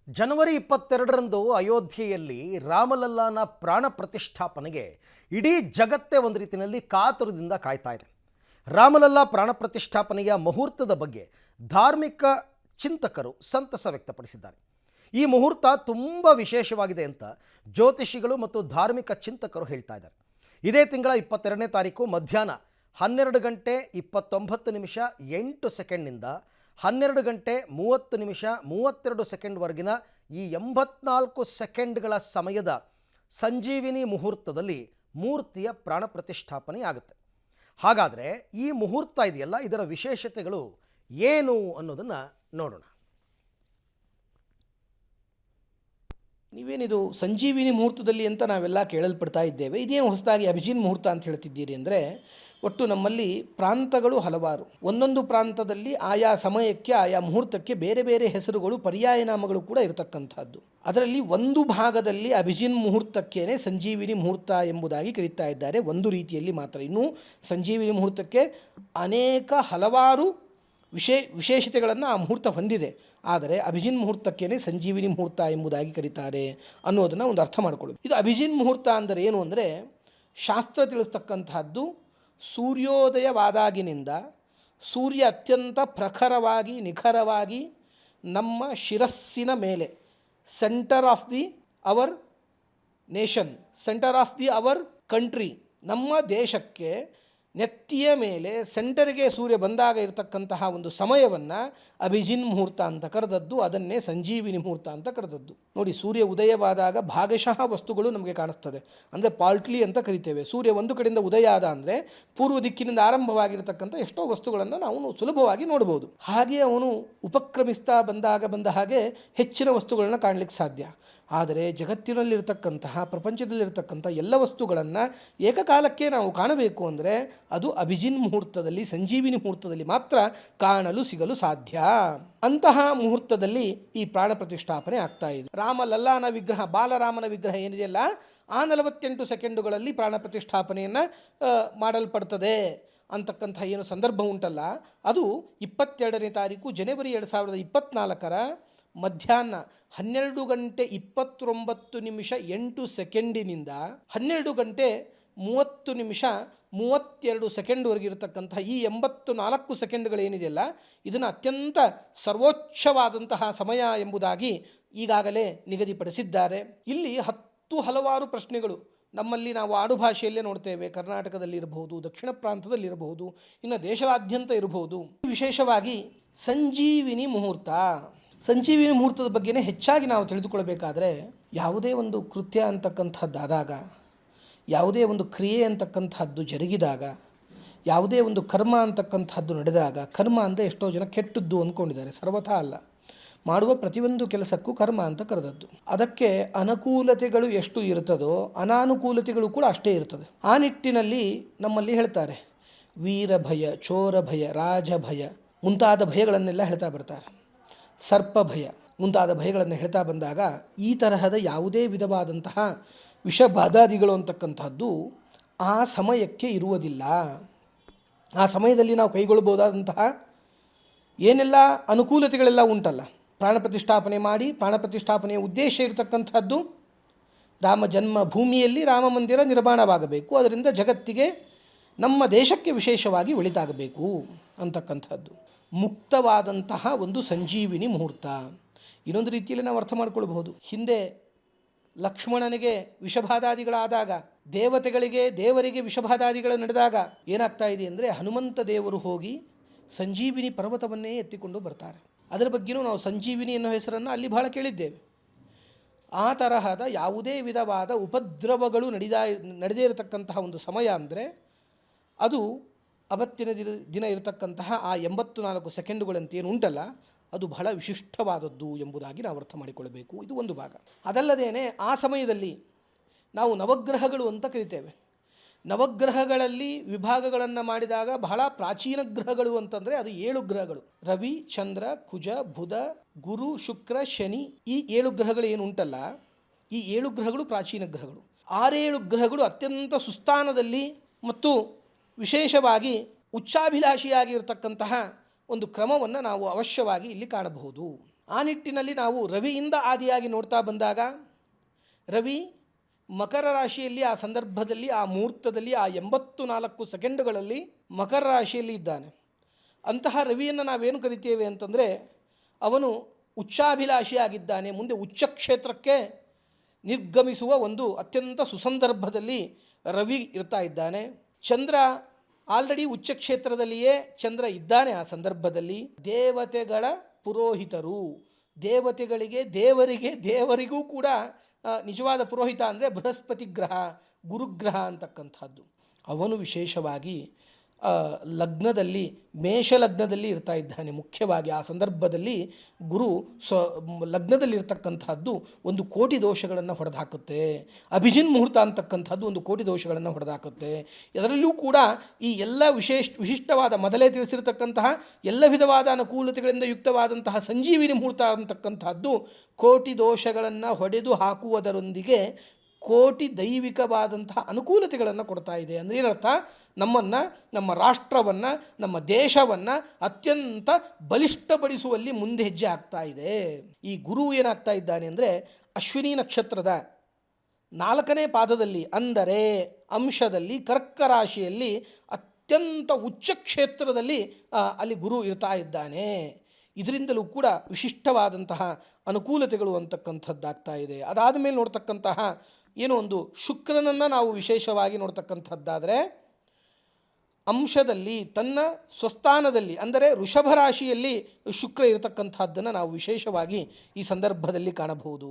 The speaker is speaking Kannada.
ಜನವರಿ 22ರಂದು ಅಯೋಧ್ಯೆಯಲ್ಲಿ ರಾಮಲಲ್ಲಾನ ಪ್ರಾಣ ಪ್ರತಿಷ್ಠಾಪನೆಗೆ ಇಡೀ ಜಗತ್ತೇ ಒಂದು ರೀತಿಯಲ್ಲಿ ಕಾತುರದಿಂದ ಕಾಯ್ತಾ ಇದೆ. ರಾಮಲಲ್ಲಾ ಪ್ರಾಣ ಪ್ರತಿಷ್ಠಾಪನೆಯ ಮುಹೂರ್ತದ ಬಗ್ಗೆ ಧಾರ್ಮಿಕ ಚಿಂತಕರು ಸಂತಸ ವ್ಯಕ್ತಪಡಿಸಿದ್ದಾರೆ. ಈ ಮುಹೂರ್ತ ತುಂಬ ವಿಶೇಷವಾಗಿದೆ ಅಂತ ಜ್ಯೋತಿಷಿಗಳು ಮತ್ತು ಧಾರ್ಮಿಕ ಚಿಂತಕರು ಹೇಳ್ತಾ ಇದ್ದಾರೆ. ಇದೇ ತಿಂಗಳ 22ನೇ ತಾರೀಕು ಮಧ್ಯಾಹ್ನ 12 ಗಂಟೆ 29 ನಿಮಿಷ 8 ಸೆಕೆಂಡ್ನಿಂದ 12 ಗಂಟೆ 30 ನಿಮಿಷ 32 ಸೆಕೆಂಡ್ವರೆಗಿನ ಈ 84 ಸೆಕೆಂಡ್ಗಳ ಸಮಯದ ಸಂಜೀವಿನಿ ಮುಹೂರ್ತದಲ್ಲಿ ಮೂರ್ತಿಯ ಪ್ರಾಣ ಪ್ರತಿಷ್ಠಾಪನೆ ಆಗುತ್ತೆ. ಹಾಗಾದರೆ ಈ ಮುಹೂರ್ತ ಇದೆಯಲ್ಲ, ಇದರ ವಿಶೇಷತೆಗಳು ಏನು ಅನ್ನೋದನ್ನು ನೋಡೋಣ. ನೀವೇನಿದು ಸಂಜೀವಿನಿ ಮುಹೂರ್ತದಲ್ಲಿ ಅಂತ ನಾವೆಲ್ಲ ಕೇಳಲ್ಪಡ್ತಾ ಇದ್ದೇವೆ. ಇದೇನು ಹೊಸದಾಗಿ ಅಭಿಜಿನ್ ಮುಹೂರ್ತ ಅಂತ ಹೇಳ್ತಿದ್ದೀರಿ ಅಂದರೆ, ಒಟ್ಟು ನಮ್ಮಲ್ಲಿ ಪ್ರಾಂತಗಳು ಹಲವಾರು. ಒಂದೊಂದು ಪ್ರಾಂತದಲ್ಲಿ ಆಯಾ ಸಮಯಕ್ಕೆ ಆಯಾ ಮುಹೂರ್ತಕ್ಕೆ ಬೇರೆ ಬೇರೆ ಹೆಸರುಗಳು, ಪರ್ಯಾಯ ನಾಮಗಳು ಕೂಡ ಇರತಕ್ಕಂಥದ್ದು. ಅದರಲ್ಲಿ ಒಂದು ಭಾಗದಲ್ಲಿ ಅಭಿಜಿನ್ ಮುಹೂರ್ತಕ್ಕೇನೆ ಸಂಜೀವಿನಿ ಮುಹೂರ್ತ ಎಂಬುದಾಗಿ ಕರೀತಾ ಇದ್ದಾರೆ, ಒಂದು ರೀತಿಯಲ್ಲಿ ಮಾತ್ರ. ಇನ್ನು ಸಂಜೀವಿನಿ ಮುಹೂರ್ತಕ್ಕೆ ಹಲವಾರು ವಿಶೇಷತೆಗಳನ್ನು ಆ ಮುಹೂರ್ತ ಹೊಂದಿದೆ. ಆದರೆ ಅಭಿಜಿನ್ ಮುಹೂರ್ತಕ್ಕೇನೆ ಸಂಜೀವಿನಿ ಮುಹೂರ್ತ ಎಂಬುದಾಗಿ ಕರೀತಾರೆ ಅನ್ನೋದನ್ನು ಒಂದು ಅರ್ಥ ಮಾಡಿಕೊಳ್ಳೋದು. ಇದು ಅಭಿಜಿನ್ ಮುಹೂರ್ತ ಅಂದರೆ ಏನು ಅಂದರೆ, ಶಾಸ್ತ್ರ ತಿಳಿಸ್ತಕ್ಕಂಥದ್ದು ಸೂರ್ಯೋದಯವಾದಾಗಿನಿಂದ ಸೂರ್ಯ ಅತ್ಯಂತ ಪ್ರಖರವಾಗಿ ನಿಖರವಾಗಿ ನಮ್ಮ ಶಿರಸ್ಸಿನ ಮೇಲೆ, centre of the our nation, centre of the our country, ನಮ್ಮ ದೇಶಕ್ಕೆ ನೆತ್ತಿಯ ಮೇಲೆ ಸೆಂಟರ್ಗೆ ಸೂರ್ಯ ಬಂದಾಗ ಇರತಕ್ಕಂತಹ ಒಂದು ಸಮಯವನ್ನು ಅಭಿಜಿನ್ ಮುಹೂರ್ತ ಅಂತ ಕರೆದದ್ದು. ಅದನ್ನೇ ಸಂಜೀವಿನಿ ಮುಹೂರ್ತ ಅಂತ ಕರೆದದ್ದು. ನೋಡಿ, ಸೂರ್ಯ ಉದಯವಾದಾಗ ಭಾಗಶಃ ವಸ್ತುಗಳು ನಮಗೆ ಕಾಣಿಸ್ತದೆ, ಅಂದರೆ ಪಾಲ್ಟ್ಲಿ ಅಂತ ಕರಿತೇವೆ. ಸೂರ್ಯ ಒಂದು ಕಡೆಯಿಂದ ಉದಯ ಆದ ಅಂದರೆ ಪೂರ್ವ ದಿಕ್ಕಿನಿಂದ ಆರಂಭವಾಗಿರತಕ್ಕಂಥ ಎಷ್ಟೋ ವಸ್ತುಗಳನ್ನು ನಾವು ಸುಲಭವಾಗಿ ನೋಡ್ಬೋದು. ಹಾಗೆ ಅವನು ಉಪಕ್ರಮಿಸ್ತಾ ಬಂದ ಹಾಗೆ ಹೆಚ್ಚಿನ ವಸ್ತುಗಳನ್ನು ಕಾಣಲಿಕ್ಕೆ ಸಾಧ್ಯ. ಆದರೆ ಜಗತ್ತಿನಲ್ಲಿರ್ತಕ್ಕಂತಹ, ಪ್ರಪಂಚದಲ್ಲಿರ್ತಕ್ಕಂಥ ಎಲ್ಲ ವಸ್ತುಗಳನ್ನು ಏಕಕಾಲಕ್ಕೆ ನಾವು ಕಾಣಬೇಕು ಅಂದರೆ ಅದು ಅಭಿಜಿನ್ ಮುಹೂರ್ತದಲ್ಲಿ, ಸಂಜೀವಿನಿ ಮುಹೂರ್ತದಲ್ಲಿ ಮಾತ್ರ ಕಾಣಲು ಸಿಗಲು ಸಾಧ್ಯ. ಅಂತಹ ಮುಹೂರ್ತದಲ್ಲಿ ಈ ಪ್ರಾಣ ಪ್ರತಿಷ್ಠಾಪನೆ ಆಗ್ತಾ ಇದೆ. ರಾಮಲಲ್ಲಾನ ವಿಗ್ರಹ, ಬಾಲರಾಮನ ವಿಗ್ರಹ ಏನಿದೆಯಲ್ಲ, ಆ 48 ಸೆಕೆಂಡುಗಳಲ್ಲಿ ಪ್ರಾಣ ಪ್ರತಿಷ್ಠಾಪನೆಯನ್ನು ಮಾಡಲ್ಪಡ್ತದೆ ಅಂತಕ್ಕಂಥ ಏನು ಸಂದರ್ಭ ಉಂಟಲ್ಲ, ಅದು 22ನೇ ತಾರೀಕು ಜನವರಿ 2024 ಮಧ್ಯಾಹ್ನ 12 ಗಂಟೆ 29 ನಿಮಿಷ 8 ಸೆಕೆಂಡಿನಿಂದ 12 ಗಂಟೆ 30 ನಿಮಿಷ 32 ಸೆಕೆಂಡ್ವರೆಗೆ ಇರತಕ್ಕಂತಹ ಈ 84 ಸೆಕೆಂಡ್ಗಳೇನಿದೆಯಲ್ಲ, ಇದನ್ನು ಅತ್ಯಂತ ಸರ್ವೋಚ್ಚವಾದಂತಹ ಸಮಯ ಎಂಬುದಾಗಿ ಈಗಾಗಲೇ ನಿಗದಿಪಡಿಸಿದ್ದಾರೆ. ಇಲ್ಲಿ ಹಲವಾರು ಪ್ರಶ್ನೆಗಳು ನಮ್ಮಲ್ಲಿ ನಾವು ಆಡುಭಾಷೆಯಲ್ಲೇ ನೋಡ್ತೇವೆ. ಕರ್ನಾಟಕದಲ್ಲಿರಬಹುದು, ದಕ್ಷಿಣ ಪ್ರಾಂತದಲ್ಲಿರಬಹುದು, ಇನ್ನು ದೇಶದಾದ್ಯಂತ ಇರಬಹುದು. ವಿಶೇಷವಾಗಿ ಸಂಜೀವಿನಿ ಮುಹೂರ್ತ, ಸಂಜೀವಿನಿ ಮುಹೂರ್ತದ ಬಗ್ಗೆನೇ ಹೆಚ್ಚಾಗಿ ನಾವು ತಿಳಿದುಕೊಳ್ಬೇಕಾದ್ರೆ, ಯಾವುದೇ ಒಂದು ಕೃತ್ಯ ಅಂತಕ್ಕಂಥದ್ದಾದಾಗ, ಯಾವುದೇ ಒಂದು ಕ್ರಿಯೆ ಅಂತಕ್ಕಂಥದ್ದು ಜರುಗಿದಾಗ, ಯಾವುದೇ ಒಂದು ಕರ್ಮ ಅಂತಕ್ಕಂಥದ್ದು ನಡೆದಾಗ, ಕರ್ಮ ಅಂದರೆ ಎಷ್ಟೋ ಜನ ಕೆಟ್ಟದ್ದು ಅಂದ್ಕೊಂಡಿದ್ದಾರೆ. ಸರ್ವಥಾ ಅಲ್ಲ. ಮಾಡುವ ಪ್ರತಿಯೊಂದು ಕೆಲಸಕ್ಕೂ ಕರ್ಮ ಅಂತ ಕರೆದದ್ದು. ಅದಕ್ಕೆ ಅನುಕೂಲತೆಗಳು ಎಷ್ಟು ಇರ್ತದೋ ಅನಾನುಕೂಲತೆಗಳು ಕೂಡ ಅಷ್ಟೇ ಇರ್ತದೆ. ಆ ನಿಟ್ಟಿನಲ್ಲಿ ನಮ್ಮಲ್ಲಿ ಹೇಳ್ತಾರೆ, ವೀರ ಭಯ, ಚೋರ ಭಯ, ರಾಜ ಭಯ ಮುಂತಾದ ಭಯಗಳನ್ನೆಲ್ಲ ಹೇಳ್ತಾ ಬರ್ತಾರೆ. ಸರ್ಪ ಭಯ ಮುಂತಾದ ಭಯಗಳನ್ನು ಹೇಳ್ತಾ ಬಂದಾಗ, ಈ ತರಹದ ಯಾವುದೇ ವಿಧವಾದಂತಹ ವಿಷಬಾಧಾದಿಗಳು ಅಂತಕ್ಕಂಥದ್ದು ಆ ಸಮಯಕ್ಕೆ ಇರುವುದಿಲ್ಲ. ಆ ಸಮಯದಲ್ಲಿ ನಾವು ಕೈಗೊಳ್ಳಬಹುದಾದಂತಹ ಏನೆಲ್ಲ ಅನುಕೂಲತೆಗಳೆಲ್ಲ ಉಂಟಲ್ಲ, ಪ್ರಾಣ ಪ್ರತಿಷ್ಠಾಪನೆ ಮಾಡಿ, ಪ್ರಾಣ ಪ್ರತಿಷ್ಠಾಪನೆಯ ಉದ್ದೇಶ ಇರತಕ್ಕಂಥದ್ದು ರಾಮ ಜನ್ಮ ಭೂಮಿಯಲ್ಲಿ ರಾಮ ಮಂದಿರ ನಿರ್ಮಾಣವಾಗಬೇಕು, ಅದರಿಂದ ಜಗತ್ತಿಗೆ, ನಮ್ಮ ದೇಶಕ್ಕೆ ವಿಶೇಷವಾಗಿ ಒಳಿತಾಗಬೇಕು ಅಂತಕ್ಕಂಥದ್ದು. ಮುಕ್ತವಾದಂತಹ ಒಂದು ಸಂಜೀವಿನಿ ಮುಹೂರ್ತ. ಇನ್ನೊಂದು ರೀತಿಯಲ್ಲಿ ನಾವು ಅರ್ಥ ಮಾಡಿಕೊಳ್ಬಹುದು, ಹಿಂದೆ ಲಕ್ಷ್ಮಣನಿಗೆ ವಿಷಬಾಧಾದಿಗಳಾದಾಗ, ದೇವರಿಗೆ ವಿಷಬಾಧಾದಿಗಳು ನಡೆದಾಗ ಏನಾಗ್ತಾ ಇದೆ ಅಂದರೆ, ಹನುಮಂತ ದೇವರು ಹೋಗಿ ಸಂಜೀವಿನಿ ಪರ್ವತವನ್ನೇ ಎತ್ತಿಕೊಂಡು ಬರ್ತಾರೆ. ಅದರ ಬಗ್ಗೆಯೂ ನಾವು ಸಂಜೀವಿನಿ ಅನ್ನೋ ಹೆಸರನ್ನು ಅಲ್ಲಿ ಬಹಳ ಕೇಳಿದ್ದೇವೆ. ಆ ತರಹದ ಯಾವುದೇ ವಿಧವಾದ ಉಪದ್ರವಗಳು ನಡೆದೇ ಇರತಕ್ಕಂತಹ ಒಂದು ಸಮಯ ಅಂದರೆ ಅದು ಅವತ್ತಿನ ದಿನ ಇರತಕ್ಕಂತಹ ಆ 84 ಸೆಕೆಂಡುಗಳಂತೇನು ಉಂಟಲ್ಲ, ಅದು ಬಹಳ ವಿಶಿಷ್ಟವಾದದ್ದು ಎಂಬುದಾಗಿ ನಾವು ಅರ್ಥ ಮಾಡಿಕೊಳ್ಳಬೇಕು. ಇದು ಒಂದು ಭಾಗ. ಅದಲ್ಲದೇನೆ ಆ ಸಮಯದಲ್ಲಿ ನಾವು ನವಗ್ರಹಗಳು ಅಂತ ಕರಿತೇವೆ. ನವಗ್ರಹಗಳಲ್ಲಿ ವಿಭಾಗಗಳನ್ನು ಮಾಡಿದಾಗ ಬಹಳ ಪ್ರಾಚೀನ ಗ್ರಹಗಳು ಅಂತಂದರೆ ಅದು 7 ಗ್ರಹಗಳು. ರವಿ, ಚಂದ್ರ, ಕುಜ, ಬುಧ, ಗುರು, ಶುಕ್ರ, ಶನಿ, ಈ 7 ಗ್ರಹಗಳು ಏನು ಉಂಟಲ್ಲ, ಈ 7 ಗ್ರಹಗಳು ಪ್ರಾಚೀನ ಗ್ರಹಗಳು. 6 ಗ್ರಹಗಳು ಅತ್ಯಂತ ಸುಸ್ಥಾನದಲ್ಲಿ ಮತ್ತು ವಿಶೇಷವಾಗಿ ಉಚ್ಚಾಭಿಲಾಷಿಯಾಗಿರ್ತಕ್ಕಂತಹ ಒಂದು ಕ್ರಮವನ್ನು ನಾವು ಅವಶ್ಯವಾಗಿ ಇಲ್ಲಿ ಕಾಣಬಹುದು. ಆ ನಿಟ್ಟಿನಲ್ಲಿ ನಾವು ರವಿಯಿಂದ ಆದಿಯಾಗಿ ನೋಡ್ತಾ ಬಂದಾಗ ರವಿ ಮಕರ ರಾಶಿಯಲ್ಲಿ ಆ ಸಂದರ್ಭದಲ್ಲಿ ಆ ಮುಹೂರ್ತದಲ್ಲಿ ಆ 84 ಸೆಕೆಂಡುಗಳಲ್ಲಿ ಮಕರ ರಾಶಿಯಲ್ಲಿ ಇದ್ದಾನೆ. ಅಂತಹ ರವಿಯನ್ನು ನಾವೇನು ಕರಿತೇವೆ ಅಂತಂದರೆ ಅವನು ಉಚ್ಚಾಭಿಲಾಷಿಯಾಗಿದ್ದಾನೆ. ಮುಂದೆ ಉಚ್ಚ ಕ್ಷೇತ್ರಕ್ಕೆ ನಿರ್ಗಮಿಸುವ ಒಂದು ಅತ್ಯಂತ ಸುಸಂದರ್ಭದಲ್ಲಿ ರವಿ ಇರ್ತಾ ಇದ್ದಾನೆ. ಚಂದ್ರ ಆಲ್ರೆಡಿ ಉಚ್ಚ ಕ್ಷೇತ್ರದಲ್ಲಿಯೇ ಚಂದ್ರ ಇದ್ದಾನೆ. ಆ ಸಂದರ್ಭದಲ್ಲಿ ದೇವತೆಗಳ ಪುರೋಹಿತರು, ದೇವರಿಗೂ ಕೂಡ ನಿಜವಾದ ಪುರೋಹಿತ ಅಂದರೆ ಬೃಹಸ್ಪತಿ ಗ್ರಹ, ಗುರುಗ್ರಹ ಅಂತಕ್ಕಂಥದ್ದು. ಅವನು ವಿಶೇಷವಾಗಿ ಲಗ್ನದಲ್ಲಿ ಮೇಷ ಲಗ್ನದಲ್ಲಿ ಇರ್ತಾ ಇದ್ದಾನೆ. ಮುಖ್ಯವಾಗಿ ಆ ಸಂದರ್ಭದಲ್ಲಿ ಗುರು ಲಗ್ನದಲ್ಲಿರ್ತಕ್ಕಂಥದ್ದು 1,000,000 ದೋಷಗಳನ್ನು ಹೊಡೆದಾಕುತ್ತೆ. ಅಭಿಜಿನ್ ಮುಹೂರ್ತ ಅಂತಕ್ಕಂಥದ್ದು 1,000,000 ದೋಷಗಳನ್ನು ಹೊಡೆದಾಕುತ್ತೆ. ಇದರಲ್ಲೂ ಕೂಡ ಈ ಎಲ್ಲ ವಿಶಿಷ್ಟವಾದ ಮೊದಲೇ ತಿಳಿಸಿರ್ತಕ್ಕಂತಹ ಎಲ್ಲ ವಿಧವಾದ ಅನುಕೂಲತೆಗಳಿಂದ ಯುಕ್ತವಾದಂತಹ ಸಂಜೀವಿನಿ ಮುಹೂರ್ತ ಅಂತಕ್ಕಂಥದ್ದು 1,000,000 ದೋಷಗಳನ್ನು ಹೊಡೆದು ಹಾಕುವುದರೊಂದಿಗೆ 1,000,000 ದೈವಿಕವಾದಂತಹ ಅನುಕೂಲತೆಗಳನ್ನು ಕೊಡ್ತಾ ಇದೆ. ಅಂದರೆ ಏನರ್ಥ, ನಮ್ಮನ್ನು, ನಮ್ಮ ರಾಷ್ಟ್ರವನ್ನು, ನಮ್ಮ ದೇಶವನ್ನು ಅತ್ಯಂತ ಬಲಿಷ್ಠಪಡಿಸುವಲ್ಲಿ ಮುಂದೆ ಹೆಜ್ಜೆ ಆಗ್ತಾ ಇದೆ. ಈ ಗುರು ಏನಾಗ್ತಾ ಇದ್ದಾನೆ ಅಂದರೆ ಅಶ್ವಿನಿ ನಕ್ಷತ್ರದ 4ನೇ ಪಾದದಲ್ಲಿ, ಅಂದರೆ ಅಂಶದಲ್ಲಿ, ಕರ್ಕ ರಾಶಿಯಲ್ಲಿ ಅತ್ಯಂತ ಉಚ್ಚ ಕ್ಷೇತ್ರದಲ್ಲಿ ಅಲ್ಲಿ ಗುರು ಇರ್ತಾ ಇದ್ದಾನೆ. ಇದರಿಂದಲೂ ಕೂಡ ವಿಶಿಷ್ಟವಾದಂತಹ ಅನುಕೂಲತೆಗಳು ಅಂತಕ್ಕಂಥದ್ದಾಗ್ತಾ ಇದೆ. ಅದಾದ ಮೇಲೆ ನೋಡ್ತಕ್ಕಂತಹ ಏನೋ ಒಂದು ಶುಕ್ರನನ್ನು ನಾವು ವಿಶೇಷವಾಗಿ ನೋಡ್ತಕ್ಕಂಥದ್ದಾದರೆ ಅಂಶದಲ್ಲಿ ತನ್ನ ಸ್ವಸ್ಥಾನದಲ್ಲಿ ಅಂದರೆ ವೃಷಭ ರಾಶಿಯಲ್ಲಿ ಶುಕ್ರ ಇರತಕ್ಕಂಥದ್ದನ್ನು ನಾವು ವಿಶೇಷವಾಗಿ ಈ ಸಂದರ್ಭದಲ್ಲಿ ಕಾಣಬಹುದು.